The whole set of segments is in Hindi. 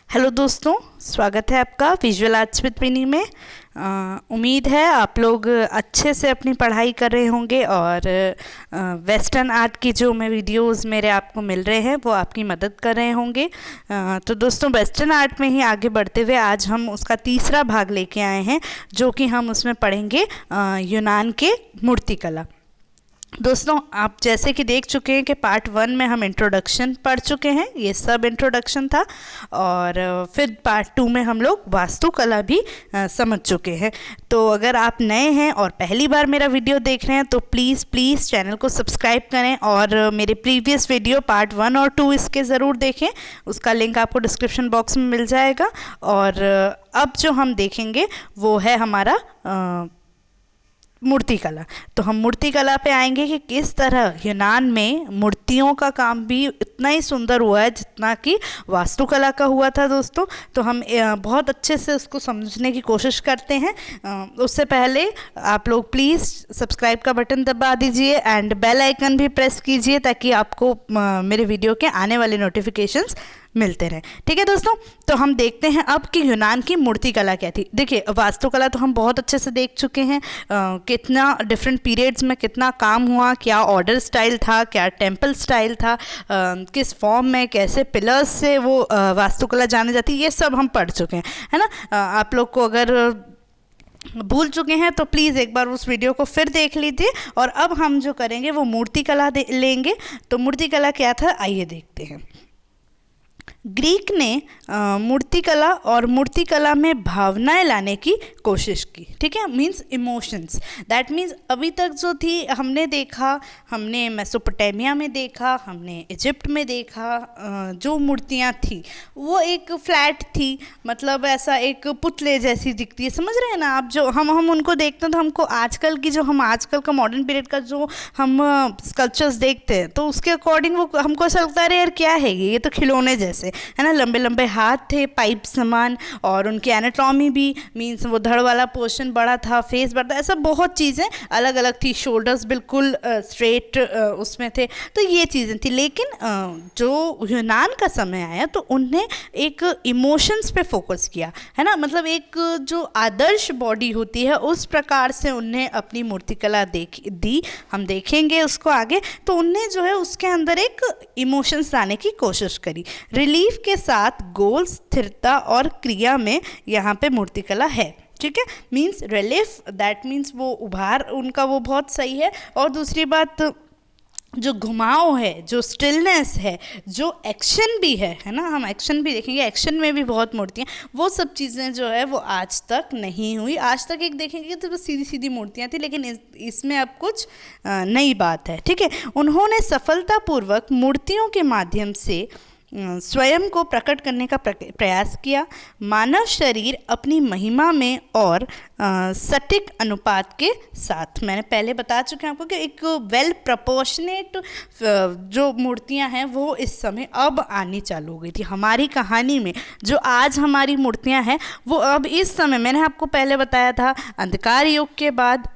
हेलो दोस्तों, स्वागत है आपका विजुअल आर्ट्स विद विनी में। उम्मीद है आप लोग अच्छे से अपनी पढ़ाई कर रहे होंगे और वेस्टर्न आर्ट की जो मैं वीडियोस मेरे आपको मिल रहे हैं वो आपकी मदद कर रहे होंगे। तो दोस्तों, वेस्टर्न आर्ट में ही आगे बढ़ते हुए आज हम उसका तीसरा भाग लेके आए हैं, जो कि हम उसमें पढ़ेंगे यूनान के मूर्तिकला। दोस्तों, आप जैसे कि देख चुके हैं कि पार्ट 1 में हम इंट्रोडक्शन पढ़ चुके हैं, ये सब इंट्रोडक्शन था, और फिर पार्ट 2 में हम लोग वास्तुकला भी समझ चुके हैं। तो अगर आप नए हैं और पहली बार मेरा वीडियो देख रहे हैं तो प्लीज़ चैनल को सब्सक्राइब करें और मेरे प्रीवियस वीडियो पार्ट 1 और 2 इसके ज़रूर देखें, उसका लिंक आपको डिस्क्रिप्शन बॉक्स में मिल जाएगा। और अब जो हम देखेंगे वो है हमारा मूर्तिकला। तो हम मूर्तिकला पे आएंगे कि किस तरह यूनान में मूर्तियों का काम भी इतना ही सुंदर हुआ है जितना कि वास्तुकला का हुआ था दोस्तों। तो हम बहुत अच्छे से उसको समझने की कोशिश करते हैं। उससे पहले आप लोग प्लीज़ सब्सक्राइब का बटन दबा दीजिए एंड बेल आइकन भी प्रेस कीजिए ताकि आपको मेरे वीडियो के आने वाले नोटिफिकेशंस मिलते रहें। ठीक है दोस्तों, तो हम देखते हैं अब कि यूनान की मूर्तिकला क्या थी। देखिए, वास्तुकला तो हम बहुत अच्छे से देख चुके हैं, कितना डिफरेंट पीरियड्स में कितना काम हुआ, क्या ऑर्डर स्टाइल था, क्या टेम्पल स्टाइल था, किस फॉर्म में कैसे पिलर्स से वो वास्तुकला जानी जाती, ये सब हम पढ़ चुके हैं, है ना। आप लोग को अगर भूल चुके हैं तो प्लीज़ एक बार उस वीडियो को फिर देख लीजिए। और अब हम जो करेंगे वो मूर्तिकला लेंगे। तो मूर्तिकला क्या था, आइए देखते हैं। ग्रीक ने मूर्तिकला और मूर्तिकला में भावनाएं लाने की कोशिश की। ठीक है, मीन्स इमोशंस। दैट मीन्स अभी तक जो थी हमने देखा, हमने मेसोपोटामिया में देखा, हमने इजिप्ट में देखा, जो मूर्तियां थी वो एक फ्लैट थी, मतलब ऐसा एक पुतले जैसी दिखती है, समझ रहे हैं ना आप। जो हम उनको देखते हैं तो हमको आजकल की जो हम आजकल का मॉडर्न पीरियड का जो हम स्कल्पचर्स देखते हैं तो उसके अकॉर्डिंग वो हमको ऐसा लगता है यार क्या है ये तो खिलौने जैसे, है ना। लंबे लंबे हाथ थे, पाइप समान, और उनकी एनाटॉमी भी, मीन्स वो धड़ वाला पोर्शन बड़ा था, फेस बड़ा था, ऐसा बहुत चीज़ें अलग अलग थी, शोल्डर्स बिल्कुल स्ट्रेट उसमें थे, तो ये चीज़ें थी। लेकिन जो यूनान का समय आया तो उनने एक इमोशंस पे फोकस किया, है ना। मतलब एक जो आदर्श बॉडी होती है उस प्रकार से उनने अपनी मूर्तिकला दी, हम देखेंगे उसको आगे। तो उनने जो है उसके अंदर एक इमोशंस लाने की कोशिश करी। रिलीफ के साथ गोल, स्थिरता और क्रिया में यहाँ पे मूर्तिकला है। ठीक है, मीन्स रिलीफ, दैट मीन्स वो उभार उनका वो बहुत सही है। और दूसरी बात, जो घुमाव है, जो स्टिलनेस है, जो एक्शन भी है ना, हम एक्शन भी देखेंगे, एक्शन में भी बहुत मूर्तियाँ, वो सब चीज़ें जो है वो आज तक नहीं हुई। आज तक एक देखेंगे तो बस सीधी सीधी मूर्तियाँ थी, लेकिन इसमें अब कुछ नई बात है। ठीक है, उन्होंने सफलतापूर्वक मूर्तियों के माध्यम से स्वयं को प्रकट करने का प्रयास किया। मानव शरीर अपनी महिमा में और सटीक अनुपात के साथ, मैंने पहले बता चुके हैं आपको कि एक वेल प्रपोर्शनेट जो मूर्तियां हैं वो इस समय अब आनी चालू हो गई थी हमारी कहानी में। जो आज हमारी मूर्तियां हैं वो अब इस समय, मैंने आपको पहले बताया था, अंधकार युग के बाद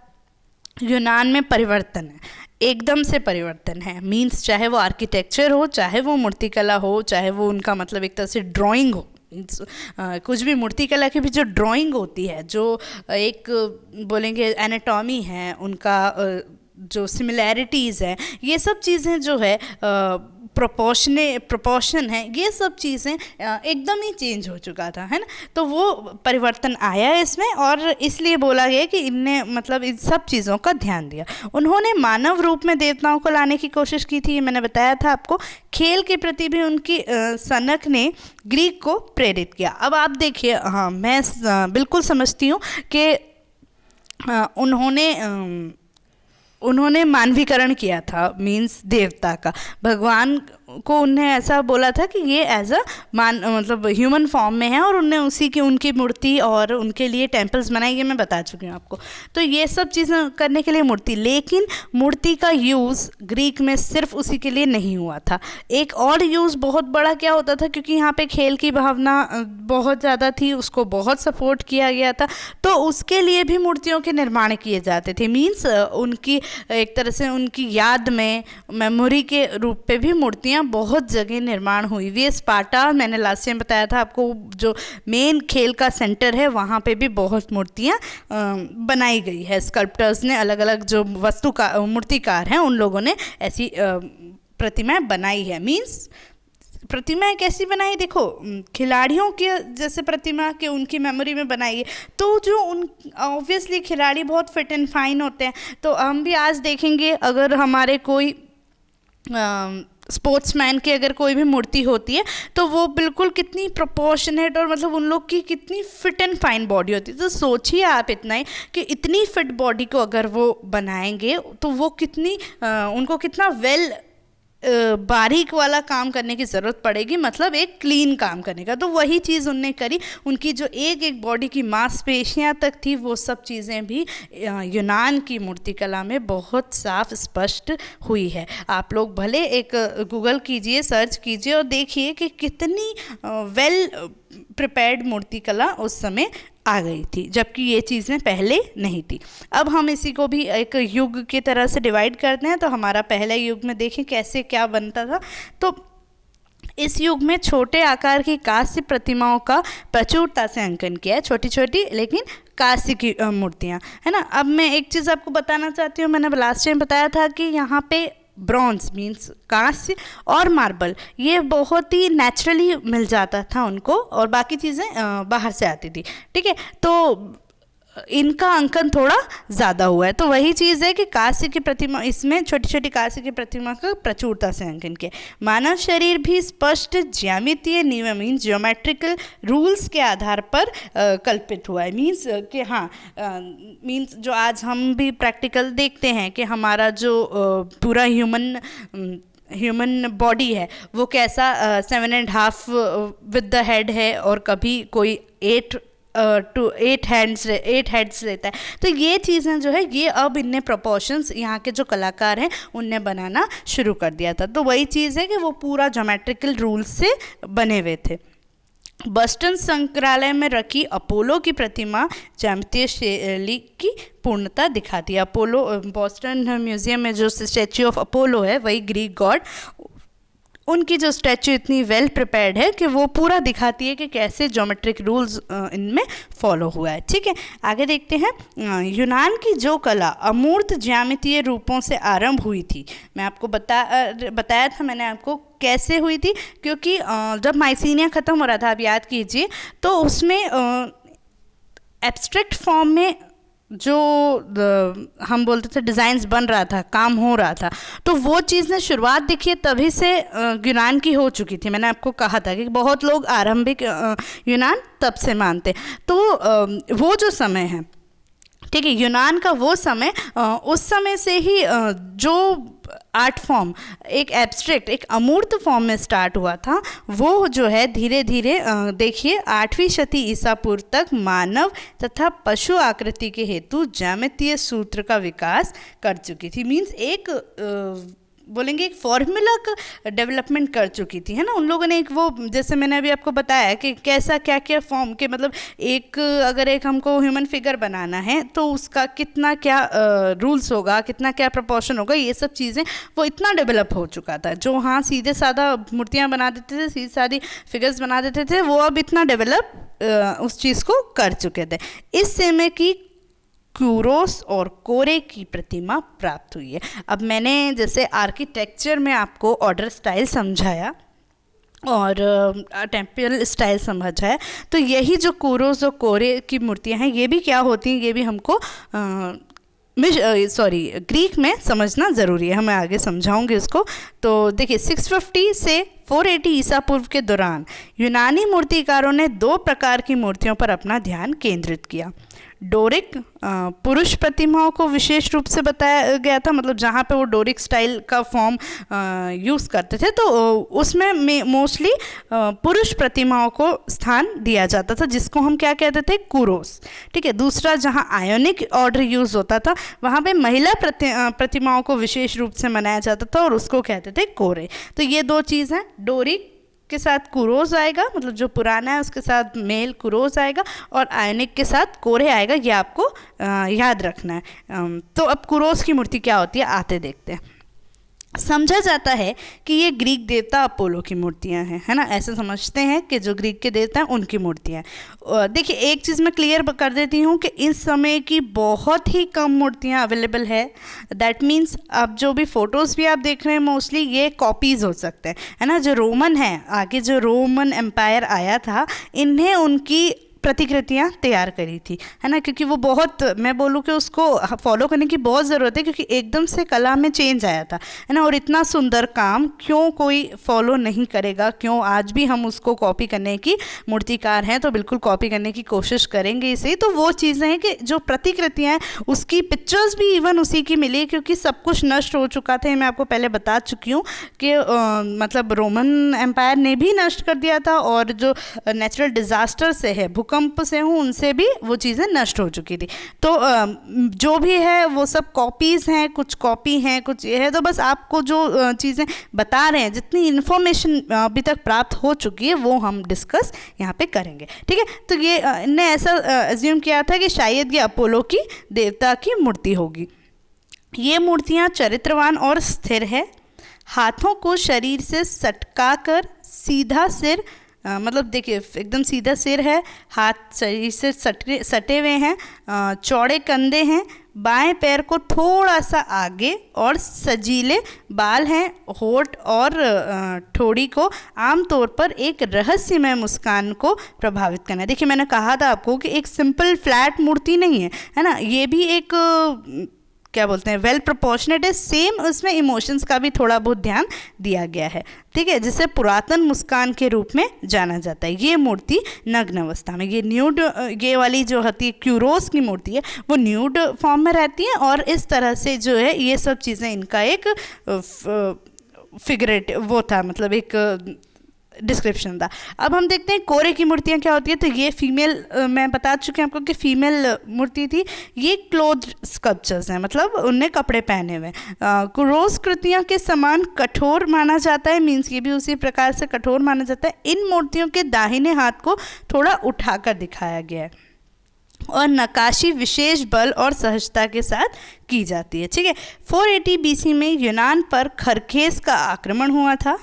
यूनान में परिवर्तन है, एकदम से परिवर्तन है। मीन्स चाहे वो आर्किटेक्चर हो, चाहे वो मूर्तिकला हो, चाहे वो उनका मतलब एक तरह से ड्राइंग हो, कुछ भी मूर्तिकला की भी जो ड्राइंग होती है, जो एक बोलेंगे एनाटॉमी है, उनका जो सिमिलैरिटीज़ हैं, ये सब चीज़ें जो है प्रोपोर्शन है, ये सब चीज़ें एकदम ही चेंज हो चुका था, है ना। तो वो परिवर्तन आया इसमें और इसलिए बोला गया कि इनने मतलब इन सब चीज़ों का ध्यान दिया। उन्होंने मानव रूप में देवताओं को लाने की कोशिश की थी, मैंने बताया था आपको। खेल के प्रति भी उनकी सनक ने ग्रीक को प्रेरित किया। अब आप देखिए, हाँ, मैं बिल्कुल समझती हूँ कि उन्होंने मानवीकरण किया था, मीन्स देवता का, भगवान को उन्हें ऐसा बोला था कि ये एज अ मतलब ह्यूमन फॉर्म में है, और उनने उसी की उनकी मूर्ति और उनके लिए टेम्पल्स बनाए, ये मैं बता चुकी हूँ आपको। तो ये सब चीज़ें करने के लिए मूर्ति, लेकिन मूर्ति का यूज़ ग्रीक में सिर्फ उसी के लिए नहीं हुआ था। एक और यूज़ बहुत बड़ा क्या होता था, क्योंकि यहाँ पे खेल की भावना बहुत ज़्यादा थी, उसको बहुत सपोर्ट किया गया था, तो उसके लिए भी मूर्तियों के निर्माण किए जाते थे। मीन्स उनकी एक तरह से उनकी याद में, मेमोरी के रूप पे भी मूर्तियाँ मूर्तियाँ बहुत जगह निर्माण हुई हुई है। स्पार्टा, मैंने लास्ट टाइम बताया था आपको, जो मेन खेल का सेंटर है वहाँ पे भी बहुत मूर्तियाँ बनाई गई है। स्कल्प्टर्स ने, अलग अलग जो मूर्तिकार हैं उन लोगों ने ऐसी प्रतिमाएं बनाई है। मीन्स प्रतिमाएं कैसी बनाई, देखो खिलाड़ियों के जैसे प्रतिमा के उनकी मेमोरी में बनाई है, तो जो उन ऑब्वियसली खिलाड़ी बहुत फिट एंड फाइन होते हैं, तो हम भी आज देखेंगे अगर हमारे कोई स्पोर्ट्समैन की अगर कोई भी मूर्ति होती है तो वो बिल्कुल कितनी प्रोपोर्शनेट और मतलब उन लोग की कितनी फिट एंड फाइन बॉडी होती है। तो सोचिए आप इतना ही कि इतनी फिट बॉडी को अगर वो बनाएंगे तो वो कितनी उनको कितना बारीक वाला काम करने की ज़रूरत पड़ेगी, मतलब एक क्लीन काम करने का। तो वही चीज़ उनने करी। उनकी जो एक एक बॉडी की मांसपेशियां तक थी वो सब चीज़ें भी यूनान की मूर्तिकला में बहुत साफ स्पष्ट हुई है। आप लोग भले एक गूगल कीजिए, सर्च कीजिए और देखिए कि कितनी वेल प्रिपेयर्ड मूर्तिकला उस समय आ गई थी, जबकि ये चीज़ें पहले नहीं थी। अब हम इसी को भी एक युग की तरह से डिवाइड करते हैं। तो हमारा पहले युग में देखें कैसे क्या बनता था। तो इस युग में छोटे आकार की कांस्य प्रतिमाओं का प्रचुरता से अंकन किया है, छोटी छोटी लेकिन कांस्य की मूर्तियाँ, है ना। अब मैं एक चीज़ आपको बताना चाहती हूँ, मैंने लास्ट टाइम बताया था कि यहाँ पे ब्रॉन्ज मीन्स कांस्य और मार्बल ये बहुत ही नेचुरली मिल जाता था उनको, और बाकी चीज़ें बाहर से आती थी, ठीक है। तो इनका अंकन थोड़ा ज़्यादा हुआ है। तो वही चीज़ है कि कांस्य की प्रतिमा, इसमें छोटी छोटी कांस्य की प्रतिमा का प्रचुरता से अंकन किया। मानव शरीर भी स्पष्ट ज्यामितीय नियम मीन्स ज्योमेट्रिकल रूल्स के आधार पर कल्पित हुआ है। मीन्स कि हाँ, मीन्स जो आज हम भी प्रैक्टिकल देखते हैं कि हमारा जो पूरा ह्यूमन बॉडी है वो कैसा 7.5 विद द हेड है, और कभी कोई 8 हेड्स रहता है। तो ये चीज़ें जो है ये अब इनने प्रोपोर्शंस यहाँ के जो कलाकार हैं उनने बनाना शुरू कर दिया था। तो वही चीज़ है कि वो पूरा ज्योमेट्रिकल रूल्स से बने हुए थे। बस्टन संग्रहालय में रखी अपोलो की प्रतिमा ज्यामितीय शैली की पूर्णता दिखाती है। अपोलो, बॉस्टन म्यूजियम में जो स्टैच्यू ऑफ अपोलो है वही ग्रीक गॉड, उनकी जो स्टैच्यू इतनी वेल प्रिपेयर्ड है कि वो पूरा दिखाती है कि कैसे ज्योमेट्रिक रूल्स इनमें फॉलो हुआ है, ठीक है। आगे देखते हैं। यूनान की जो कला अमूर्त ज्यामितीय रूपों से आरंभ हुई थी, मैं आपको बताया था मैंने आपको कैसे हुई थी, क्योंकि जब माइसीनिया ख़त्म हो रहा था, आप याद कीजिए, तो उसमें एब्स्ट्रैक्ट फॉर्म में जो हम बोलते थे डिज़ाइंस बन रहा था, काम हो रहा था, तो वो चीज़ ने शुरुआत देखिए तभी से यूनान की हो चुकी थी। मैंने आपको कहा था कि बहुत लोग आरंभिक यूनान तब से मानते। तो वो जो समय है, ठीक है, यूनान का वो समय, उस समय से ही जो आर्ट फॉर्म एक एब्स्ट्रैक्ट, एक अमूर्त फॉर्म में स्टार्ट हुआ था, वो जो है धीरे धीरे देखिए 8वीं शती ईसा पूर्व तक मानव तथा पशु आकृति के हेतु ज्यामितीय सूत्र का विकास कर चुकी थी। मीन्स एक बोलेंगे एक फॉर्मूला का डेवलपमेंट कर चुकी थी, है ना। उन लोगों ने एक वो, जैसे मैंने अभी आपको बताया कि कैसा क्या क्या फॉर्म के, मतलब एक अगर एक हमको ह्यूमन फिगर बनाना है तो उसका कितना क्या रूल्स होगा, कितना क्या प्रोपोर्शन होगा, ये सब चीज़ें वो इतना डेवलप हो चुका था। जो हाँ सीधे सादा मूर्तियाँ बना देते थे, सीधी सादी फिगर्स बना देते थे, वो अब इतना डेवलप उस चीज़ को कर चुके थे। इस समय की क्यूरोस और कोरे की प्रतिमा प्राप्त हुई है। अब मैंने जैसे आर्किटेक्चर में आपको ऑर्डर स्टाइल समझाया और टेम्पल स्टाइल समझा है, तो यही जो क्यूरोस और कोरे की मूर्तियां हैं ये भी क्या होती हैं, ये भी हमको ग्रीक में समझना ज़रूरी है। मैं आगे समझाऊंगी इसको। तो देखिए 650 से 480 ईसा पूर्व के दौरान यूनानी मूर्तिकारों ने 2 प्रकार की मूर्तियों पर अपना ध्यान केंद्रित किया। डोरिक पुरुष प्रतिमाओं को विशेष रूप से बताया गया था, मतलब जहाँ पे वो डोरिक स्टाइल का फॉर्म यूज़ करते थे, तो उसमें मोस्टली पुरुष प्रतिमाओं को स्थान दिया जाता था, जिसको हम क्या कहते थे, कुरोस, ठीक है। दूसरा जहाँ आयोनिक ऑर्डर यूज़ होता था वहाँ पे महिला प्रतिमाओं को विशेष रूप से मनाया जाता था और उसको कहते थे कोरे। तो ये 2 चीज़ हैं, डोरिक के साथ कुरोस आएगा, मतलब जो पुराना है उसके साथ मेल कुरोस आएगा, और आयनिक के साथ कोरे आएगा, ये आपको याद रखना है। तो अब कुरोस की मूर्ति क्या होती है आते देखते हैं। समझा जाता है कि ये ग्रीक देवता अपोलो की मूर्तियां हैं, है ना। ऐसे समझते हैं कि जो ग्रीक के देवता हैं उनकी मूर्तियां हैं। देखिए एक चीज़ मैं क्लियर कर देती हूँ कि इस समय की बहुत ही कम मूर्तियां अवेलेबल है। दैट मीन्स अब जो भी फ़ोटोज़ भी आप देख रहे हैं मोस्टली ये कॉपीज़ हो सकते हैं, है ना। जो रोमन है, आगे जो रोमन एम्पायर आया था, इन्हें उनकी प्रतिकृतियाँ तैयार करी थी, है ना। क्योंकि वो बहुत, मैं बोलूँ कि उसको फॉलो करने की बहुत ज़रूरत है, क्योंकि एकदम से कला में चेंज आया था, है ना। और इतना सुंदर काम क्यों कोई फॉलो नहीं करेगा, क्यों आज भी हम उसको कॉपी करने की, मूर्तिकार हैं तो बिल्कुल कॉपी करने की कोशिश करेंगे इसे। तो वो चीज़ें हैं कि जो प्रतिकृतियाँ हैं उसकी पिक्चर्स भी इवन उसी की मिली, क्योंकि सब कुछ नष्ट हो चुका था। मैं आपको पहले बता चुकी हूँ कि मतलब रोमन एम्पायर ने भी नष्ट कर दिया था, और जो नेचुरल डिज़ास्टर से है, भूकंप से हूँ, उनसे भी वो चीज़ें नष्ट हो चुकी थी। तो जो भी है वो सब कॉपीज़ हैं, कुछ कॉपी हैं, कुछ ये है। तो बस आपको जो चीज़ें बता रहे हैं, जितनी इन्फॉर्मेशन अभी तक प्राप्त हो चुकी है वो हम डिस्कस यहाँ पे करेंगे, ठीक है। तो ये इनने ऐसा अज्यूम किया था कि शायद ये अपोलो की देवता की मूर्ति होगी। ये मूर्तियाँ चरित्रवान और स्थिर है, हाथों को शरीर से सटका कर सीधा सिर, मतलब देखिए एकदम सीधा सिर है, हाथ शरीर से सटे हुए हैं, चौड़े कंधे हैं, बाएं पैर को थोड़ा सा आगे और सजीले बाल हैं, होठ और ठोड़ी को आमतौर पर एक रहस्यमय मुस्कान को प्रभावित करना है। देखिए मैंने कहा था आपको कि एक सिंपल फ्लैट मूर्ति नहीं है ना। ये भी एक क्या बोलते हैं, वेल प्रोपोर्शनेट है। सेम उसमें इमोशंस का भी थोड़ा बहुत ध्यान दिया गया है, ठीक है, जिसे पुरातन मुस्कान के रूप में जाना जाता है। ये मूर्ति नग्न अवस्था में, ये न्यूड, ये वाली जो होती है क्यूरोस की मूर्ति है, वो न्यूड फॉर्म में रहती है, और इस तरह से जो है ये सब चीज़ें इनका एक फिगरेट वो था, मतलब एक डिस्क्रिप्शन था। अब हम देखते हैं कोरे की मूर्तियाँ क्या होती है। तो ये फीमेल, मैं बता चुकी हूँ आपको कि फीमेल मूर्ति थी। ये क्लोथ स्कल्पचर्स हैं, मतलब उनने कपड़े पहने हुए। क्रोस कृतियों के समान कठोर माना जाता है, मीन्स ये भी उसी प्रकार से कठोर माना जाता है। इन मूर्तियों के दाहिने हाथ को थोड़ा उठाकर दिखाया गया है, और नक्काशी विशेष बल और सहजता के साथ की जाती है, ठीक है। 480 BC में यूनान पर खरखेस का आक्रमण हुआ था।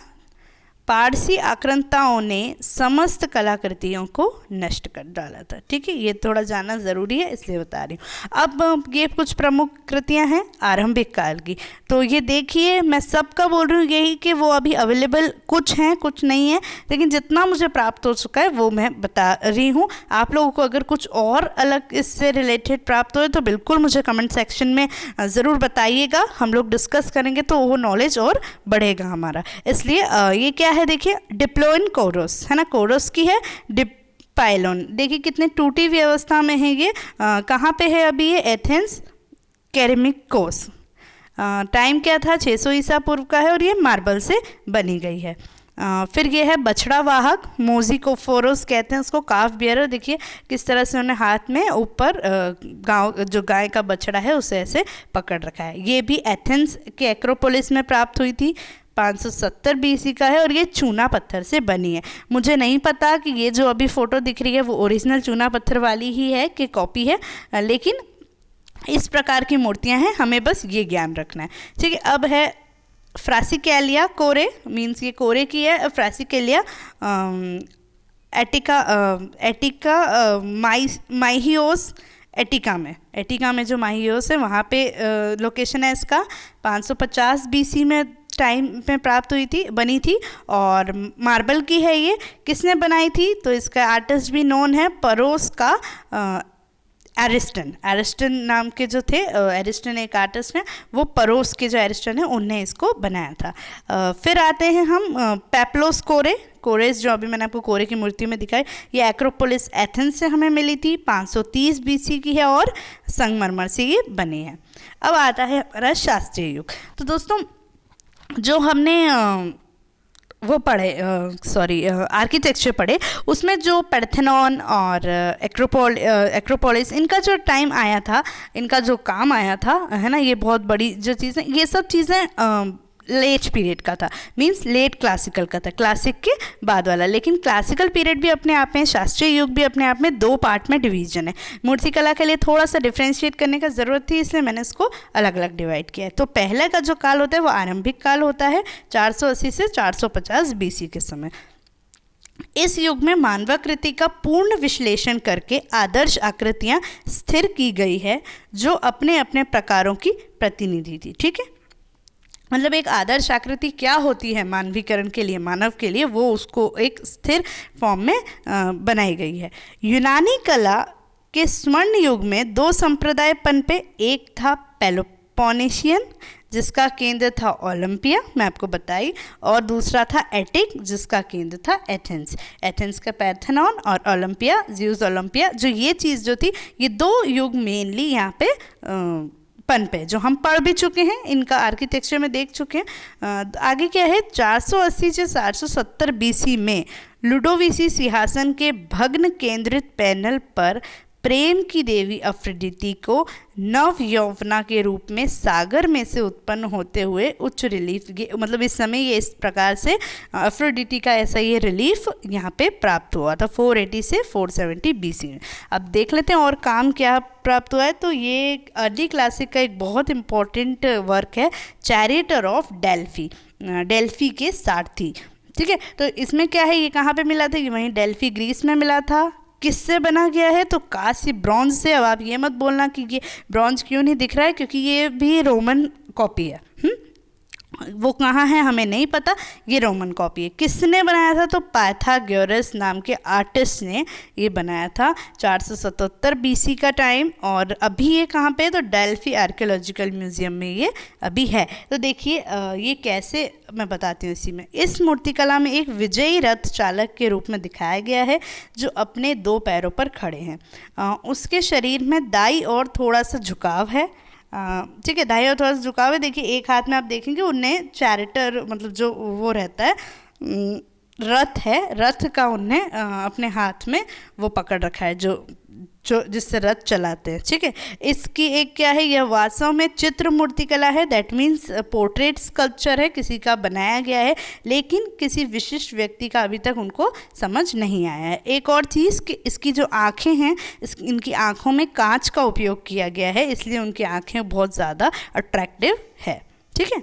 पारसी आक्रांताओं ने समस्त कलाकृतियों को नष्ट कर डाला था, ठीक है। ये थोड़ा जानना ज़रूरी है, इसलिए बता रही हूँ। अब ये कुछ प्रमुख कृतियाँ हैं आरंभिक काल की। तो ये देखिए, मैं सबका बोल रही हूँ यही कि वो अभी अवेलेबल कुछ हैं, कुछ नहीं है, लेकिन जितना मुझे प्राप्त हो चुका है वो मैं बता रही हूँ। आप लोगों को अगर कुछ और अलग इससे रिलेटेड प्राप्त हो तो बिल्कुल मुझे कमेंट सेक्शन में ज़रूर बताइएगा। हम लोग डिस्कस करेंगे तो वो नॉलेज और बढ़ेगा हमारा। इसलिए ये क्या है, देखिए डिप्लोइन कोरोस, है ना, कोरोस की है। डिपाइलोन देखिए कितने टूटी हुई अवस्था में है ये। कहाँ पे है अभी ये, एथेंस कैरेमिकोस। टाइम क्या था, 600 ईसा पूर्व का है, और ये मार्बल से बनी गई है। फिर ये है बछड़ा वाहक, मोजिकोफोरोस कहते हैं उसको, काफ बियरर। देखिए किस तरह से उन्हें हाथ में ऊपर गांव जो गाय का बछड़ा है उसे ऐसे पकड़ रखा है। ये भी एथेंस के एक्रोपोलिस में प्राप्त हुई थी, 570 BC का है, और ये चूना पत्थर से बनी है। मुझे नहीं पता कि ये जो अभी फ़ोटो दिख रही है वो ओरिजिनल चूना पत्थर वाली ही है कि कॉपी है, लेकिन इस प्रकार की मूर्तियां हैं, हमें बस ये ज्ञान रखना है, ठीक है। अब है फ्रासिकैलिया कोरे, मीन्स ये कोरे की है। फ्रासिकैलिया एटिका माइहियोस एटिका में जो माइहियोस है वहाँ पे लोकेशन है इसका। 550 BC में टाइम में प्राप्त हुई थी, बनी थी, और मार्बल की है ये। किसने बनाई थी, तो इसका आर्टिस्ट भी नोन है, परोस का एरिस्टन नाम के जो थे, एरिस्टन एक आर्टिस्ट हैं, वो परोस के जो एरिस्टन है उनने इसको बनाया था। फिर आते हैं हम पेप्लोस कोरेस, जो अभी मैंने आपको कोरे की मूर्ति में दिखाई, ये एक्रोपोलिस एथेंस से हमें मिली थी, 530 BC की है, और संगमरमर से ये बनी है। अब आता है हमारा शास्त्रीय युग। तो दोस्तों जो हमने वो पढ़े, आर्किटेक्चर पढ़े, उसमें जो पैर्थेनॉन और एक्रोपोलिस, इनका जो टाइम आया था, इनका जो काम आया था, है ना, ये बहुत बड़ी जो चीज़ें, ये सब चीज़ें लेट पीरियड का था, मींस लेट क्लासिकल का था, क्लासिक के बाद वाला। लेकिन क्लासिकल पीरियड भी अपने आप में, शास्त्रीय युग भी अपने आप में 2 पार्ट में डिवीजन है। मूर्तिकला के लिए थोड़ा सा डिफ्रेंशिएट करने का ज़रूरत थी, इसलिए मैंने इसको अलग अलग डिवाइड किया है। तो पहले का जो काल होता है वो आरंभिक काल होता है 480 से 450 BC के समय। इस युग में मानवाकृति का पूर्ण विश्लेषण करके आदर्श आकृतियाँ स्थिर की गई है जो अपने अपने प्रकारों की प्रतिनिधि थी। ठीक है, मतलब एक आदर्श आकृति क्या होती है मानवीकरण के लिए, मानव के लिए, वो उसको एक स्थिर फॉर्म में बनाई गई है। यूनानी कला के स्वर्ण युग में 2 संप्रदाय पनपे। एक था पेलोपोनेशियन जिसका केंद्र था ओलंपिया, मैं आपको बताई, और दूसरा था एटिक जिसका केंद्र था एथेंस। एथेंस का पैर्थनॉन और ओलंपिया, ज़्यूस ओलंपिया, जो ये चीज़ जो थी, ये 2 युग मेनली यहाँ पे पनपे, जो हम पढ़ भी चुके हैं, इनका आर्किटेक्चर में देख चुके हैं। आगे क्या है, 480 से 470 BC में लुडोविसी सिंहासन के भग्न केंद्रित पैनल पर प्रेम की देवी अफ्रोडिटी को नव यौवना के रूप में सागर में से उत्पन्न होते हुए उच्च रिलीफ, मतलब इस समय ये इस प्रकार से अफ्रोडिटी का ऐसा ये रिलीफ यहाँ पे प्राप्त हुआ था 480 से 470 BC में। अब देख लेते हैं और काम क्या प्राप्त हुआ है। तो ये अर्ली क्लासिक का एक बहुत इम्पॉर्टेंट वर्क है, चैरिटर ऑफ डेल्फी, डेल्फी के सारथी। ठीक है, तो इसमें क्या है, ये कहाँ पे मिला था, ये वहीं डेल्फी ग्रीस में मिला था। किससे बना गया है, तो कांस्य, ब्रॉन्ज से। अब आप ये मत बोलना कि ये ब्रॉन्ज क्यों नहीं दिख रहा है, क्योंकि ये भी रोमन कॉपी है। वो कहाँ है हमें नहीं पता, ये रोमन कॉपी है। किसने बनाया था, तो पाइथागोरस नाम के आर्टिस्ट ने ये बनाया था 477 BC का टाइम। और अभी ये कहाँ पे है, तो डेल्फी आर्कियोलॉजिकल म्यूजियम में ये अभी है। तो देखिए ये कैसे, मैं बताती हूँ इसी में। इस मूर्तिकला में एक विजयी रथ चालक के रूप में दिखाया गया है जो अपने 2 पैरों पर खड़े हैं। उसके शरीर में दाईं ओर थोड़ा सा झुकाव है। ठीक है, दाईं ओर थोड़ा सा झुकाव है। देखिए एक हाथ में आप देखेंगे उनने चैरिटर, मतलब जो वो रहता है रथ है, रथ का उनने अपने हाथ में वो पकड़ रखा है, जो जिससे रथ चलाते हैं। ठीक है, इसकी एक क्या है, यह वास्तव में चित्र मूर्तिकला है, दैट मीन्स पोर्ट्रेट स्कल्पचर है, किसी का बनाया गया है, लेकिन किसी विशिष्ट व्यक्ति का अभी तक उनको समझ नहीं आया है। एक और चीज़ कि इसकी जो आँखें हैं, इनकी आँखों में कांच का उपयोग किया गया है, इसलिए उनकी आँखें बहुत ज़्यादा अट्रैक्टिव है। ठीक है,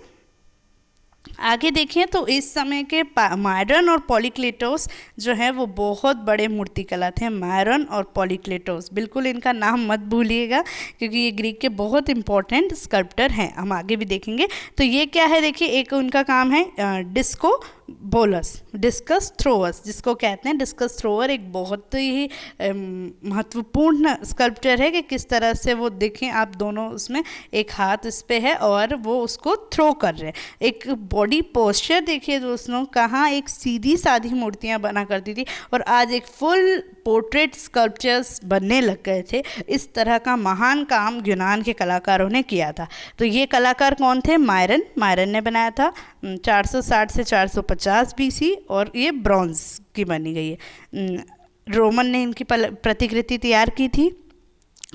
आगे देखें तो इस समय के मायरन और पॉलीक्लेटोस जो है वो बहुत बड़े मूर्तिकला थे। मायरन और पॉलीक्लेटोस, बिल्कुल इनका नाम मत भूलिएगा क्योंकि ये ग्रीक के बहुत इंपॉर्टेंट स्कल्प्टर हैं, हम आगे भी देखेंगे। तो ये क्या है, देखिए एक उनका काम है डिस्को बोलस, डिस्कस थ्रोअर्स जिसको कहते हैं। डिस्कस थ्रोअर एक बहुत ही महत्वपूर्ण स्कल्प्चर है कि किस तरह से वो देखें आप, दोनों उसमें एक हाथ इस पे है और वो उसको थ्रो कर रहे हैं। एक बॉडी पोस्चर देखिए दोस्तों, कहाँ एक सीधी सादी मूर्तियाँ बना करती थी और आज एक फुल पोर्ट्रेट स्कल्पचर्स बनने लग गए थे। इस तरह का महान काम यूनान के कलाकारों ने किया था। तो ये कलाकार कौन थे, मायरन, मायरन ने बनाया था 460 से 450 BC और ये ब्रॉन्ज की बनी गई है। रोमन ने इनकी प्रतिकृति तैयार की थी।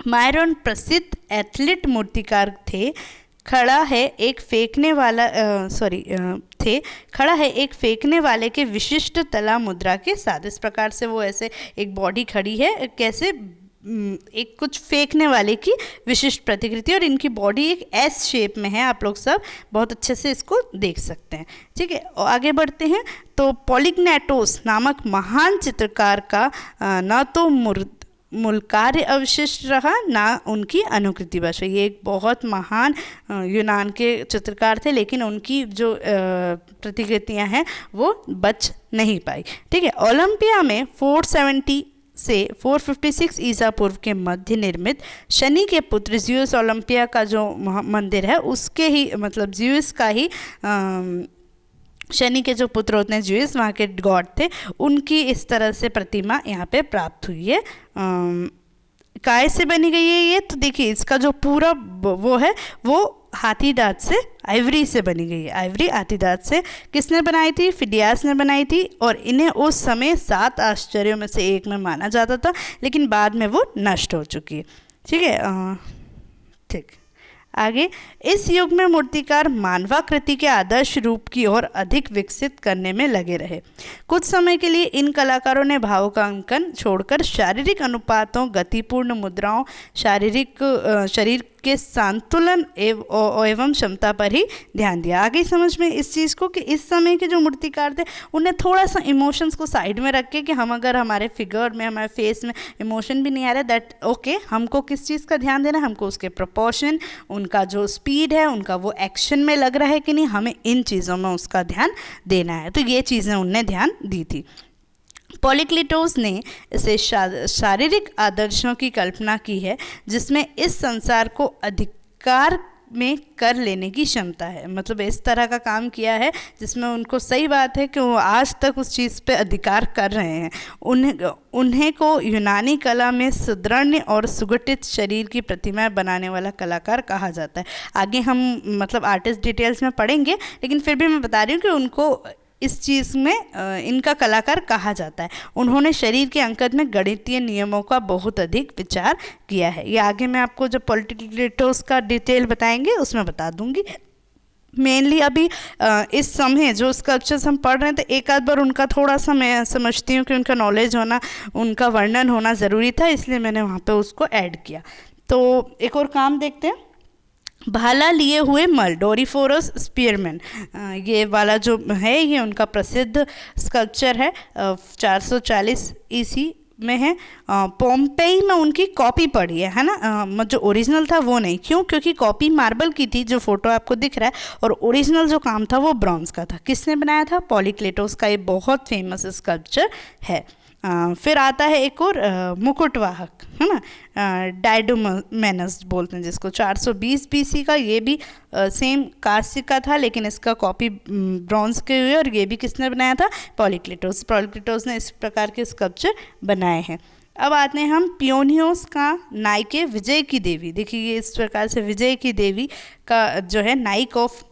मायरन प्रसिद्ध एथलीट मूर्तिकार थे। खड़ा है एक फेंकने वाला खड़ा है एक फेंकने वाले के विशिष्ट तला मुद्रा के साथ। इस प्रकार से वो ऐसे एक बॉडी खड़ी है, कैसे एक कुछ फेंकने वाले की विशिष्ट प्रतिकृति, और इनकी बॉडी एक एस शेप में है। आप लोग सब बहुत अच्छे से इसको देख सकते हैं। ठीक है, और आगे बढ़ते हैं। तो पॉलीग्नेटोस नामक महान चित्रकार का न तो मूल कार्य अवशिष्ट रहा, ना उनकी अनुकृति बच। ये एक बहुत महान यूनान के चित्रकार थे, लेकिन उनकी जो प्रतिकृतियां हैं वो बच नहीं पाई। ठीक है, ओलंपिया में 470 से 456 ईसा पूर्व के मध्य निर्मित शनि के पुत्र ज़्यूस ओलंपिया का जो मंदिर है, उसके ही मतलब ज़्यूस का ही शनि के जो पुत्र होते हैं ज़्यूस, वहाँ के गॉड थे, उनकी इस तरह से प्रतिमा यहाँ पे प्राप्त हुई है। काय से बनी गई है ये, तो देखिए इसका जो पूरा वो है वो हाथी दांत से, आइवरी से बनी गई है। आइवरी हाथी दांत से किसने बनाई थी, फिडियास ने बनाई थी। और इन्हें उस समय 7 आश्चर्यों में से एक में माना जाता था, लेकिन बाद में वो नष्ट हो चुकी है। ठीक है, ठीक। आगे, इस युग में मूर्तिकार मानवाकृति के आदर्श रूप की ओर अधिक विकसित करने में लगे रहे। कुछ समय के लिए इन कलाकारों ने भावुकांकन छोड़कर शारीरिक अनुपातों, गतिपूर्ण मुद्राओं, शरीर के संतुलन एवं क्षमता पर ही ध्यान दिया। आगे समझ में इस चीज़ को कि इस समय के जो मूर्तिकार थे उन्हें थोड़ा सा इमोशंस को साइड में रख के कि हम अगर हमारे फिगर में, हमारे फेस में इमोशन भी नहीं आ रहा है, दैट ओके, हमको किस चीज़ का ध्यान देना है, हमको उसके प्रोपोर्शन, उनका जो स्पीड है, उनका वो एक्शन में लग रहा है कि नहीं, हमें इन चीज़ों में उसका ध्यान देना है। तो ये चीज़ें उनने ध्यान दी थी। पॉलीक्लिटोस ने इसे शारीरिक आदर्शों की कल्पना की है जिसमें इस संसार को अधिकार में कर लेने की क्षमता है। मतलब इस तरह का काम किया है जिसमें उनको सही बात है कि वो आज तक उस चीज़ पे अधिकार कर रहे हैं। उन्हें को यूनानी कला में सुदृढ़ और सुगठित शरीर की प्रतिमाएं बनाने वाला कलाकार कहा जाता है। आगे हम मतलब आर्टिस्ट डिटेल्स में पढ़ेंगे, लेकिन फिर भी मैं बता रही हूँ कि उनको इस चीज़ में इनका कलाकार कहा जाता है। उन्होंने शरीर के अंकन में गणितीय नियमों का बहुत अधिक विचार किया है। ये आगे मैं आपको जो पॉलीक्लिटोस का डिटेल बताएंगे उसमें बता दूंगी। मेनली अभी इस समय जो स्कल्पचर्स हम पढ़ रहे हैं, तो एक आध बार उनका थोड़ा सा मैं समझती हूँ कि उनका नॉलेज होना, उनका वर्णन होना ज़रूरी था, इसलिए मैंने वहाँ पे उसको ऐड किया। तो एक और काम देखते हैं। भाला लिए हुए मल, डोरीफोरस स्पीयरमैन, ये वाला जो है ये उनका प्रसिद्ध स्कल्पचर है, 440 ईसी में है। पोम्पेई में उनकी कॉपी पड़ी है ना, जो ओरिजिनल था वो नहीं। क्यों? क्योंकि कॉपी मार्बल की थी, जो फोटो आपको दिख रहा है, और ओरिजिनल जो काम था वो ब्रॉन्ज का था। किसने बनाया था? पॉलीक्लिटोस का ये बहुत फेमस स्कल्पचर है। फिर आता है एक और मुकुटवाहक, है ना, डायडोमेनस बोलते हैं जिसको, 420 बीसी का। ये भी सेम कांस्य का था, लेकिन इसका कॉपी ब्रॉन्ज के हुए, और ये भी किसने बनाया था? पॉलीक्लिटोस। पॉलीक्लिटोस ने इस प्रकार के स्कल्पचर बनाए हैं। अब आते हैं हम पियोनियोस का नाइके विजय की देवी। देखिए ये इस प्रकार से विजय की देवी का जो है नाइक ऑफ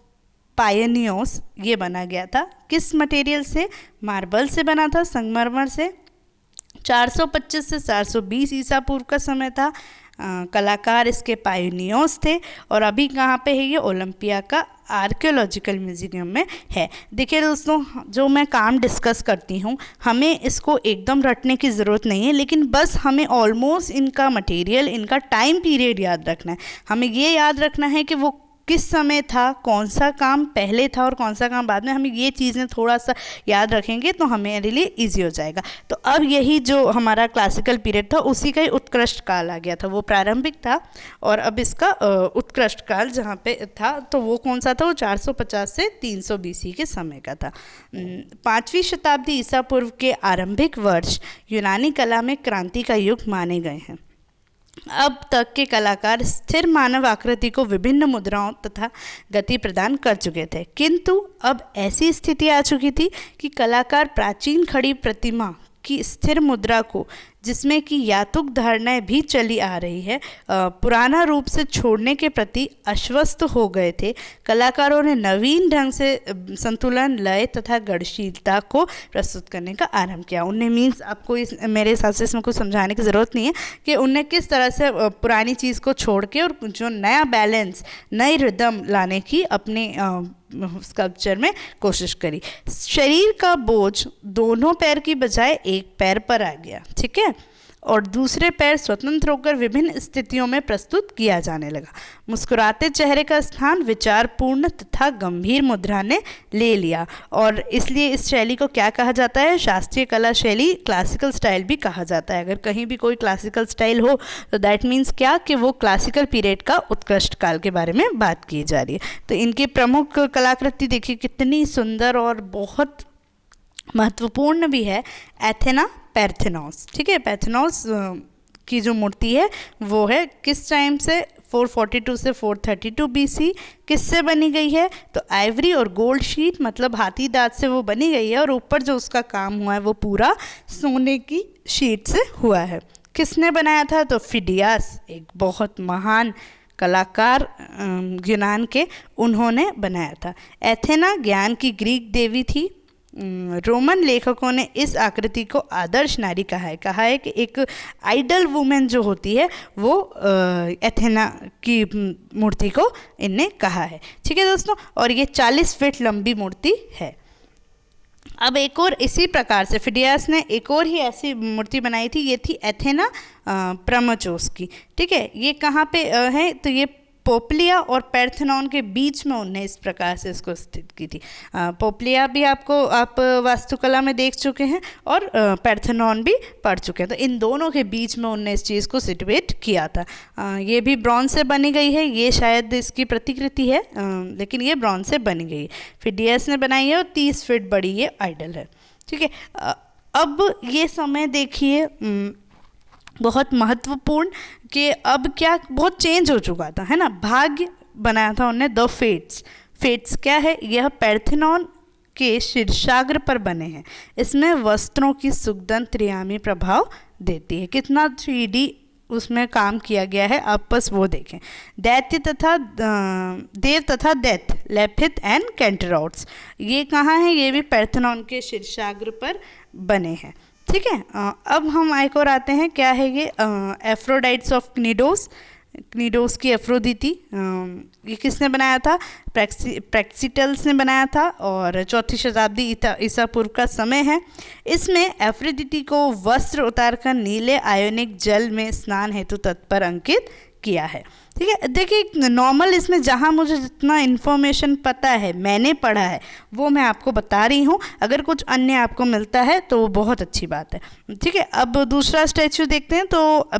पायनियोस ये बना गया था। किस मटेरियल से? मार्बल से बना था, संगमरमर से। 425 से 420 ईसा पूर्व का समय था। कलाकार इसके पायनियोस थे, और अभी कहाँ पे है ये? ओलंपिया का आर्कियोलॉजिकल म्यूजियम में है। देखिए दोस्तों, जो मैं काम डिस्कस करती हूँ, हमें इसको एकदम रटने की ज़रूरत नहीं है, लेकिन बस हमें ऑलमोस्ट इनका मटेरियल, इनका टाइम पीरियड याद रखना है। हमें ये याद रखना है कि वो किस समय था, कौन सा काम पहले था और कौन सा काम बाद में। हमें ये चीज़ें थोड़ा सा याद रखेंगे तो हमारे लिए इजी हो जाएगा। तो अब यही जो हमारा क्लासिकल पीरियड था उसी का ही उत्कृष्ट काल आ गया था। वो प्रारंभिक था और अब इसका उत्कृष्ट काल जहाँ पे था, तो वो कौन सा था? वो 450 से 300 बीसी के समय का था। 5वीं शताब्दी ईसा पूर्व के आरंभिक वर्ष यूनानी कला में क्रांति का युग माने गए हैं। अब तक के कलाकार स्थिर मानव आकृति को विभिन्न मुद्राओं तथा गति प्रदान कर चुके थे, किंतु अब ऐसी स्थिति आ चुकी थी कि कलाकार प्राचीन खड़ी प्रतिमा की स्थिर मुद्रा को, जिसमें कि यातुक धारणाएं भी चली आ रही है, पुराना रूप से छोड़ने के प्रति आश्वस्त हो गए थे। कलाकारों ने नवीन ढंग से संतुलन, लय तथा गतिशीलता को प्रस्तुत करने का आरंभ किया। उन्हें मीन्स आपको मेरे हिसाब से इसमें कुछ समझाने की ज़रूरत नहीं है कि उन्हें किस तरह से पुरानी चीज़ को छोड़ के और जो नया बैलेंस, नई रिदम लाने की अपने स्कल्पचर में कोशिश करी। शरीर का बोझ दोनों पैर की बजाय एक पैर पर आ गया, ठीक है, और दूसरे पैर स्वतंत्र होकर विभिन्न स्थितियों में प्रस्तुत किया जाने लगा। मुस्कुराते चेहरे का स्थान विचारपूर्ण तथा गंभीर मुद्रा ने ले लिया, और इसलिए इस शैली को क्या कहा जाता है? शास्त्रीय कला शैली, क्लासिकल स्टाइल भी कहा जाता है। अगर कहीं भी कोई क्लासिकल स्टाइल हो तो दैट मीन्स क्या, कि वो क्लासिकल पीरियड का उत्कृष्ट काल के बारे में बात की जा रही है। तो इनकी प्रमुख कलाकृति देखिए कितनी सुंदर और बहुत महत्वपूर्ण भी है। एथेना पैर्थेनोस, ठीक है, पैर्थेनोस की जो मूर्ति है वो है किस टाइम से? 442 से 432 बीसी। किससे बनी गई है? तो आइवरी और गोल्ड शीट, मतलब हाथी दांत से वो बनी गई है, और ऊपर जो उसका काम हुआ है वो पूरा सोने की शीट से हुआ है। किसने बनाया था? तो फिडियास, एक बहुत महान कलाकार यूनान के, उन्होंने बनाया था। एथेना ज्ञान की ग्रीक देवी थी। रोमन लेखकों ने इस आकृति को आदर्श नारी कहा है कि एक आइडल वुमेन जो होती है वो एथेना की मूर्ति को इनने कहा है। ठीक है दोस्तों, और ये 40 फीट लंबी मूर्ति है। अब एक और इसी प्रकार से फिडियास ने एक और ही ऐसी मूर्ति बनाई थी, ये थी एथेना प्रमचोस की। ठीक है, ये कहाँ पे है, तो ये पोपलिया और पैर्थेनॉन के बीच में उन्हें इस प्रकार से इसको स्थित की थी। पोपलिया भी आप वास्तुकला में देख चुके हैं और पैर्थेनॉन भी पढ़ चुके हैं, तो इन दोनों के बीच में उन्हें इस चीज़ को सिटुएट किया था। ये भी ब्रॉन्ज से बनी गई है, ये शायद इसकी प्रतिकृति है, लेकिन ये ब्रॉन्ज से बनी गई है। फिडियस ने बनाई है और 30 फीट बड़ी ये आइडल है। ठीक है, अब ये समय देखिए बहुत महत्वपूर्ण कि अब क्या बहुत चेंज हो चुका था, है ना। भाग्य बनाया था उन्होंने द फेट्स क्या है, यह पैर्थेनॉन के शीर्षाग्र पर बने हैं। इसमें वस्त्रों की सुगंध त्रियामी प्रभाव देती है। कितना 3D उसमें काम किया गया है, आप बस वो देखें। दैत्य तथा देव तथा दैत्य लेपित एंड कैंटरॉट्स, ये कहाँ है, ये भी पैर्थेनॉन के शीर्षाग्र पर बने हैं। ठीक है, अब हम एक और आते हैं, क्या है ये, एफ्रोडाइट्स ऑफ क्नीडोस की एफ्रोदिति। ये किसने बनाया था, प्रैक्सिटल्स ने बनाया था, और 4वीं शताब्दी ईसा पूर्व का समय है। इसमें एफ्रोदिति को वस्त्र उतारकर नीले आयोनिक जल में स्नान हेतु तत्पर अंकित किया है। ठीक है, देखिए नॉर्मल इसमें जहाँ मुझे जितना इन्फॉर्मेशन पता है, मैंने पढ़ा है, वो मैं आपको बता रही हूँ। अगर कुछ अन्य आपको मिलता है तो वो बहुत अच्छी बात है। ठीक है, अब दूसरा स्टैचू देखते हैं, तो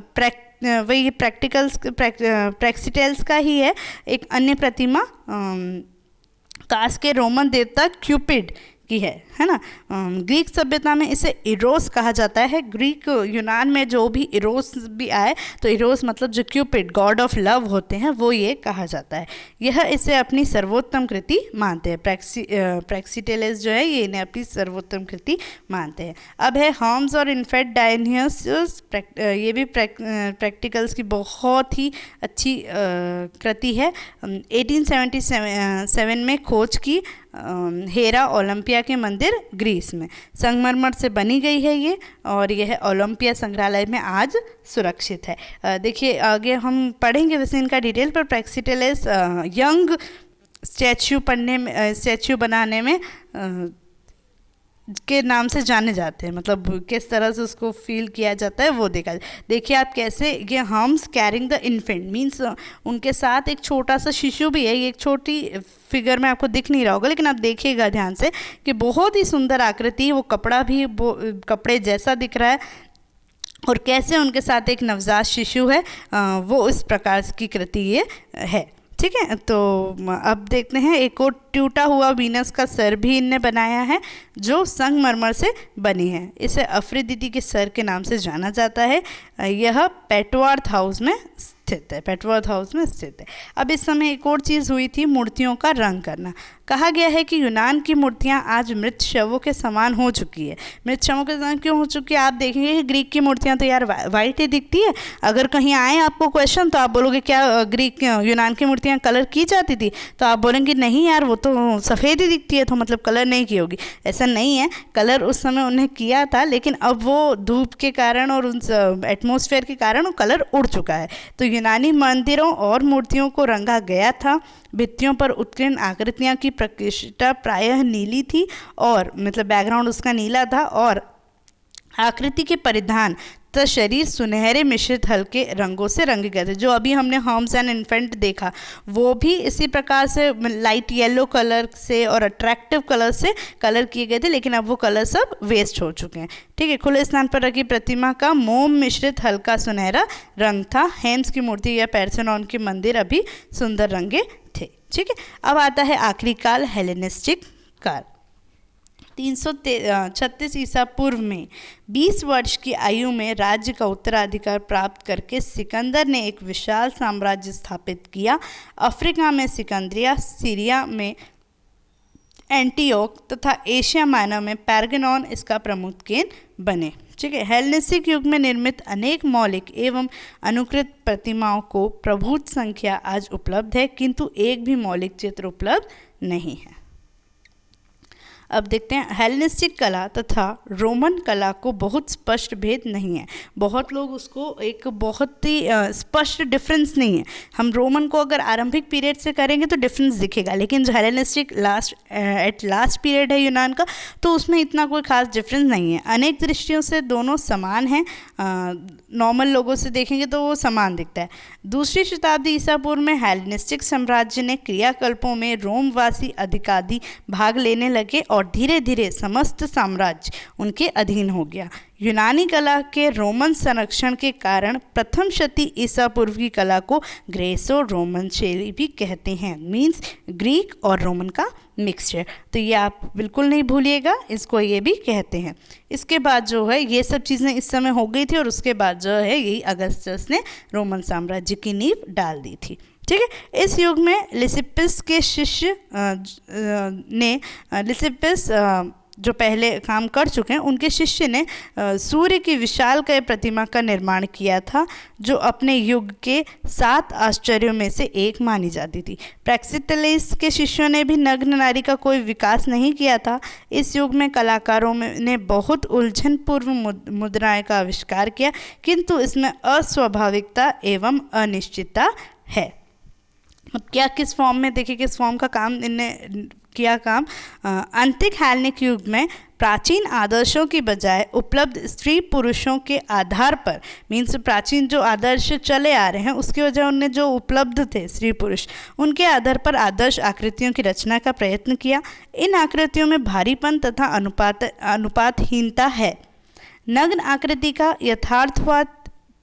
वही प्रैक्सिटल्स का ही है। एक अन्य प्रतिमा कास के रोमन देवता क्यूपिड की है ना। ग्रीक सभ्यता में इसे इरोस कहा जाता है। ग्रीक यूनान में जो भी इरोस भी आए, तो इरोस मतलब जो क्यूपिड गॉड ऑफ लव होते हैं, वो ये कहा जाता है। यह इसे अपनी सर्वोत्तम कृति मानते हैं। प्रैक्सिटेलेस जो है ये इन्हें अपनी सर्वोत्तम कृति मानते हैं। अब है हॉर्म्स और इन्फेट डायनियस, ये भी प्रैक्टिकल्स की बहुत ही अच्छी कृति है। 1877 में खोज की हेरा ओलंपिया के मंदिर ग्रीस में संगमरमर से बनी गई है ये, और यह ओलंपिया संग्रहालय में आज सुरक्षित है। देखिए आगे हम पढ़ेंगे वैसे इनका डिटेल, पर प्रैक्सिटेलेस यंग स्टैच्यू बनाने में के नाम से जाने जाते हैं। मतलब किस तरह से उसको फील किया जाता है वो देखा। देखिए आप कैसे, ये hums carrying the infant means उनके साथ एक छोटा सा शिशु भी है। ये एक छोटी फिगर में आपको दिख नहीं रहा होगा, लेकिन आप देखिएगा ध्यान से कि बहुत ही सुंदर आकृति, वो कपड़ा भी वो कपड़े जैसा दिख रहा है, और कैसे उनके साथ एक नवजात शिशु है, वो इस प्रकार की कृति ये है। ठीक है, तो अब देखते हैं एक और टूटा हुआ वीनस का सर भी इनने बनाया है, जो संगमरमर से बनी है। इसे अफ्रीदिति के सर के नाम से जाना जाता है। यह पेटवर्थ हाउस में स्थित है। अब इस समय एक और चीज़ हुई थी, मूर्तियों का रंग करना। कहा गया है कि यूनान की मूर्तियां आज मृत शवों के समान हो चुकी है। मृत शवों के समान क्यों हो चुकी है, आप देखेंगे कि ग्रीक की मूर्तियां तो यार वाइट ही दिखती है। अगर कहीं आए आपको क्वेश्चन, तो आप बोलोगे क्या यूनान की मूर्तियां कलर की जाती थी, तो आप बोलेंगे नहीं यार वो तो सफ़ेद ही दिखती है, तो मतलब कलर नहीं की होगी। ऐसा नहीं है, कलर उस समय उन्हें किया था, लेकिन अब वो धूप के कारण और उन एटमॉस्फेयर के कारण वो कलर उड़ चुका है। तो यूनानी मंदिरों और मूर्तियों को रंगा गया था। भित्तियों पर उत्कीर्ण आकृतियां की प्रकृष्टता प्रायः नीली थी, और मतलब बैकग्राउंड उसका नीला था, और आकृति के परिधान तो शरीर सुनहरे मिश्रित हल्के रंगों से रंगे गए थे। जो अभी हमने हॉर्म्स एंड इन्फेंट देखा, वो भी इसी प्रकार से लाइट येलो कलर से और अट्रैक्टिव कलर से कलर किए गए थे, लेकिन अब वो कलर सब वेस्ट हो चुके हैं। ठीक है, खुले स्थान पर रखी प्रतिमा का मोम मिश्रित हल्का सुनहरा रंग था। हेम्स की मूर्ति या पैर्थेनॉन के मंदिर अभी सुंदर रंगे थे। ठीक है, अब आता है आखिरी काल, हेलेनिस्टिक काल। 336 ईसा पूर्व में 20 वर्ष की आयु में राज्य का उत्तराधिकार प्राप्त करके सिकंदर ने एक विशाल साम्राज्य स्थापित किया। अफ्रीका में सिकंदरिया, सीरिया में एंटीओक तथा एशिया माइनर में पैरगनॉन इसका प्रमुख केंद्र बने। ठीक है, हेलेनिस्टिक युग में निर्मित अनेक मौलिक एवं अनुकृत प्रतिमाओं को प्रभुत संख्या आज उपलब्ध है, किंतु एक भी मौलिक चित्र उपलब्ध नहीं है। अब देखते हैं, हेलेनिस्टिक कला तथा रोमन कला को बहुत स्पष्ट भेद नहीं है। बहुत लोग उसको एक बहुत ही स्पष्ट डिफरेंस नहीं है। हम रोमन को अगर आरंभिक पीरियड से करेंगे तो डिफरेंस दिखेगा, लेकिन जो हेलेनिस्टिक लास्ट पीरियड है यूनान का, तो उसमें इतना कोई खास डिफरेंस नहीं है। अनेक दृष्टियों से दोनों समान हैं। नॉर्मल लोगों से देखेंगे तो वो समान दिखता है। दूसरी शताब्दी ईसा पूर्व में हेलेनिस्टिक साम्राज्य ने क्रियाकल्पों में रोमवासी अधिकाधी भाग लेने लगे और धीरे धीरे समस्त साम्राज्य उनके अधीन हो गया। यूनानी कला के रोमन संरक्षण के कारण प्रथम शती ईसा पूर्व की कला को ग्रेसो रोमन शैली भी कहते हैं, मीन्स ग्रीक और रोमन का मिक्सचर। तो ये आप बिल्कुल नहीं भूलिएगा, इसको ये भी कहते हैं। इसके बाद जो है ये सब चीज़ें इस समय हो गई थी और उसके बाद जो है यही अगस्टस ने रोमन साम्राज्य की नींव डाल दी थी। ठीक है, इस युग में लिसिपस के शिष्य लिसिपस जो पहले काम कर चुके हैं, उनके शिष्य ने सूर्य की विशालकाय प्रतिमा का निर्माण किया था, जो अपने युग के 7 आश्चर्यों में से एक मानी जाती थी। प्रैक्सिटलिस के शिष्यों ने भी नग्न नारी का कोई विकास नहीं किया था। इस युग में कलाकारों ने बहुत उलझनपूर्ण मुद्राएं का आविष्कार किया, किंतु इसमें अस्वाभाविकता एवं अनिश्चितता है। अब क्या किस फॉर्म में, देखिए किस फॉर्म का काम इनने किया काम। अंतिक हेलेनिक युग में प्राचीन आदर्शों की बजाय उपलब्ध स्त्री पुरुषों के आधार पर, मीन्स प्राचीन जो आदर्श चले आ रहे हैं उसकी वजह उनने जो उपलब्ध थे स्त्री पुरुष, उनके आधार पर आदर्श आकृतियों की रचना का प्रयत्न किया। इन आकृतियों में भारीपन तथा अनुपातहीनता है। नग्न आकृति का यथार्थवाद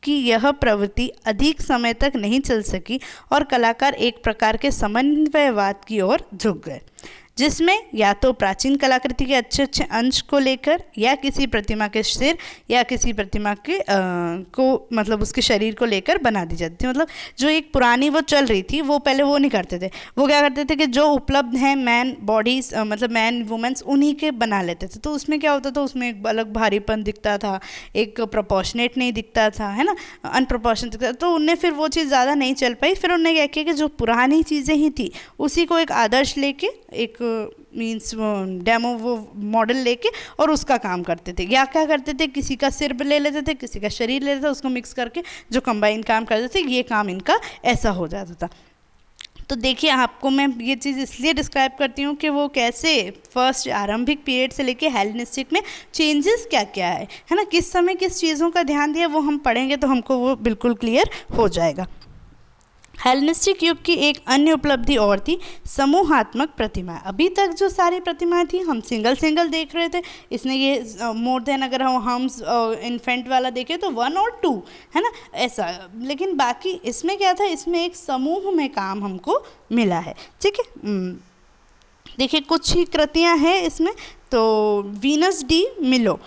कि यह प्रवृत्ति अधिक समय तक नहीं चल सकी और कलाकार एक प्रकार के समन्वयवाद की ओर झुक गए, जिसमें या तो प्राचीन कलाकृति के अच्छे अच्छे अंश को लेकर या किसी प्रतिमा के सिर या किसी प्रतिमा के को मतलब उसके शरीर को लेकर बना दी जाती थी। मतलब जो एक पुरानी वो चल रही थी वो पहले वो नहीं करते थे, वो क्या करते थे कि जो उपलब्ध हैं मैन बॉडीज मतलब मैन वुमेन्स उन्हीं के बना लेते थे। तो उसमें क्या होता था, उसमें एक अलग भारीपन दिखता था, एक प्रोपोर्शनेट नहीं दिखता था, है ना, अनप्रोपोर्शनेट दिखता था। तो उनने फिर वो चीज़ ज़्यादा नहीं चल पाई। फिर उन्होंने क्या किया कि जो पुरानी चीज़ें ही थी उसी को एक आदर्श लेके एक मीन्स डेमो वो मॉडल लेके और उसका काम करते थे। या क्या करते थे, किसी का सिर ले लेते थे, किसी का शरीर ले लेते थे, उसको मिक्स करके जो कंबाइन काम करते थे, ये काम इनका ऐसा हो जाता था। तो देखिए आपको मैं ये चीज़ इसलिए डिस्क्राइब करती हूँ कि वो कैसे फर्स्ट आरंभिक पीरियड से लेके हेलेनिस्टिक में चेंजेस क्या क्या है ना, किस समय किस चीज़ों का ध्यान दिया, वो हम पढ़ेंगे तो हमको वो बिल्कुल क्लियर हो जाएगा। हेलेनिस्टिक युग की एक अन्य उपलब्धि और थी समूहात्मक प्रतिमा। अभी तक जो सारी प्रतिमाएं थी हम सिंगल सिंगल देख रहे थे, इसने ये मोर देन अगर हम इन्फेंट वाला देखें तो 1 और 2 है ना ऐसा, लेकिन बाकी इसमें क्या था, इसमें एक समूह में काम हमको मिला है। ठीक है, देखिए कुछ ही कृतियाँ हैं इसमें। तो वीनस डी मिलो,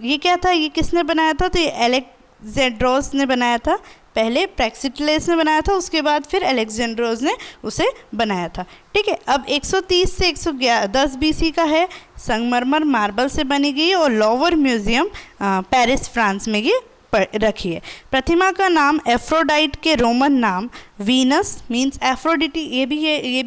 ये क्या था, ये किसने बनाया था, तो ये अलेक्जेंड्रोस ने बनाया था। पहले प्रैक्सिटलेस ने बनाया था, उसके बाद फिर अलेक्जेंड्रोस ने उसे बनाया था। ठीक है, अब 130 से 110 BC का है, संगमरमर मार्बल से बनी गई और लोवर म्यूजियम पेरिस फ्रांस में ये रखी है। प्रतिमा का नाम एफ्रोडाइट के रोमन नाम वीनस मीन्स एफ्रोडिटी, ये भी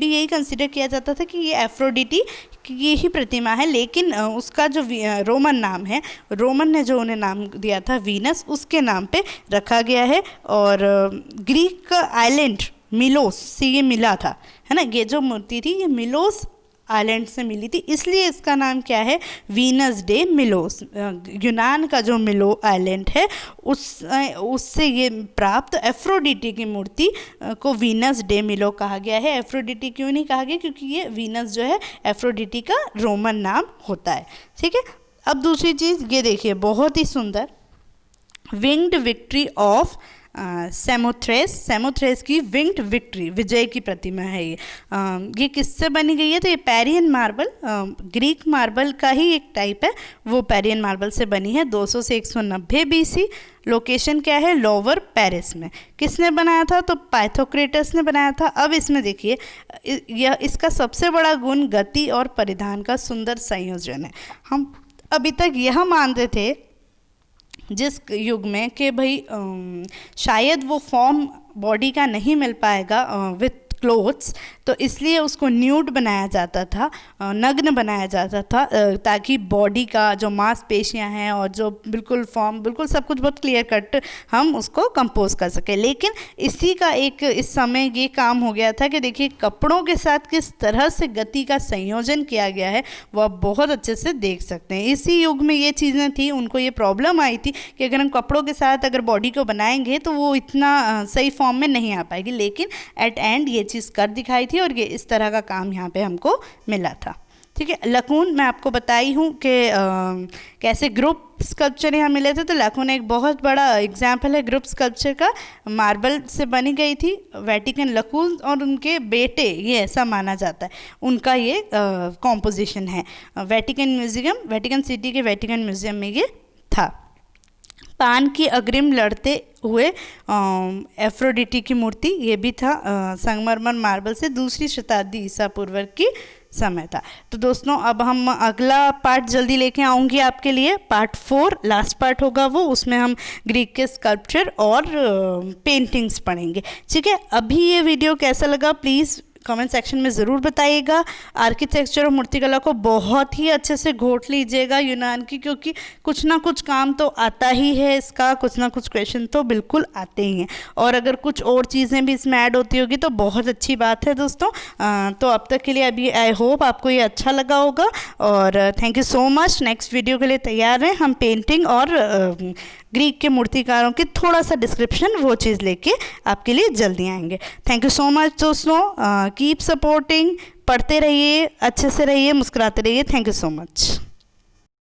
यही कंसिडर किया जाता था कि ये एफ्रोडिटी की ही प्रतिमा है, लेकिन उसका जो रोमन नाम है, रोमन ने जो उन्हें नाम दिया था वीनस, उसके नाम पे रखा गया है। और ग्रीक का आइलैंड मिलोस से ये मिला था, है ना, ये जो मूर्ति थी ये मिलोस आइलैंड से मिली थी, इसलिए इसका नाम क्या है, वीनस डे मिलोस। यूनान का जो मिलो आइलैंड है उससे ये प्राप्त एफ्रोडिटी की मूर्ति को वीनस डे मिलो कहा गया है। एफ्रोडिटी क्यों नहीं कहा गया, क्योंकि ये वीनस जो है एफ्रोडिटी का रोमन नाम होता है। ठीक है, अब दूसरी चीज़ ये देखिए, बहुत ही सुंदर विंग्ड विक्ट्री ऑफ सेमोथ्रेस की विंग्ड विक्ट्री, विजय की प्रतिमा है ये किससे बनी गई है, तो ये पेरियन मार्बल, ग्रीक मार्बल का ही एक टाइप है, वो पेरियन मार्बल से बनी है। 200 से 190 BC। लोकेशन क्या है, लोअर पेरिस में। किसने बनाया था, तो पाइथोक्रेटस ने बनाया था। अब इसमें देखिए यह इसका सबसे बड़ा गुण गति और परिधान का सुंदर संयोजन है। हम अभी तक यह मानते थे जिस युग में कि भाई शायद वो फॉर्म बॉडी का नहीं मिल पाएगा विथ क्लोथ्स, तो इसलिए उसको न्यूड बनाया जाता था, नग्न बनाया जाता था, ताकि बॉडी का जो मांसपेशियां हैं और जो बिल्कुल फॉर्म, बिल्कुल सब कुछ बहुत क्लियर कट हम उसको कंपोज कर सकें। लेकिन इसी का एक इस समय ये काम हो गया था कि देखिए कपड़ों के साथ किस तरह से गति का संयोजन किया गया है वो आप बहुत अच्छे से देख सकते हैं। इसी युग में ये चीज़ें थी, उनको ये प्रॉब्लम आई थी कि अगर हम कपड़ों के साथ अगर बॉडी को बनाएंगे तो वो इतना सही फॉर्म में नहीं आ पाएगी, लेकिन एट एंड ये चीज़ कर दिखाई थी और ये इस तरह का काम यहाँ पे हमको मिला था। ठीक है, लकून मैं आपको बताई हूँ कि कैसे ग्रुप स्कल्पचर यहाँ मिले थे। तो लकून एक बहुत बड़ा एग्जाम्पल है ग्रुप स्कल्पचर का, मार्बल से बनी गई थी। वेटिकन लकून और उनके बेटे, ये ऐसा माना जाता है, उनका ये कॉम्पोजिशन है। वेटिकन म्यूजियम, वेटिकन सिटी के वेटिकन म्यूजियम में ये था। पान की अग्रिम लड़ते हुए एफ्रोडिटी की मूर्ति, ये भी था संगमरमर मार्बल से, 2री शताब्दी ईसा पूर्व की समय था। तो दोस्तों अब हम अगला पार्ट जल्दी लेके आऊँगी आपके लिए, पार्ट 4 लास्ट पार्ट होगा वो, उसमें हम ग्रीक के स्कल्पचर और पेंटिंग्स पढ़ेंगे। ठीक है, अभी ये वीडियो कैसा लगा प्लीज़ कमेंट सेक्शन में ज़रूर बताइएगा। आर्किटेक्चर और मूर्तिकला को बहुत ही अच्छे से घोट लीजिएगा यूनान की, क्योंकि कुछ ना कुछ काम तो आता ही है इसका, कुछ ना कुछ क्वेश्चन तो बिल्कुल आते ही हैं, और अगर कुछ और चीज़ें भी इसमें ऐड होती होगी तो बहुत अच्छी बात है दोस्तों। तो अब तक के लिए अभी आई होप आपको ये अच्छा लगा होगा, और thank you so much. Next video के लिए तैयार रहें, हम पेंटिंग और ग्रीक के मूर्तिकारों की थोड़ा सा डिस्क्रिप्शन वो चीज़ लेके आपके लिए जल्दी आएंगे। थैंक यू सो मच दोस्तों, कीप सपोर्टिंग, पढ़ते रहिए, अच्छे से रहिए, मुस्कुराते रहिए। Thank you so much.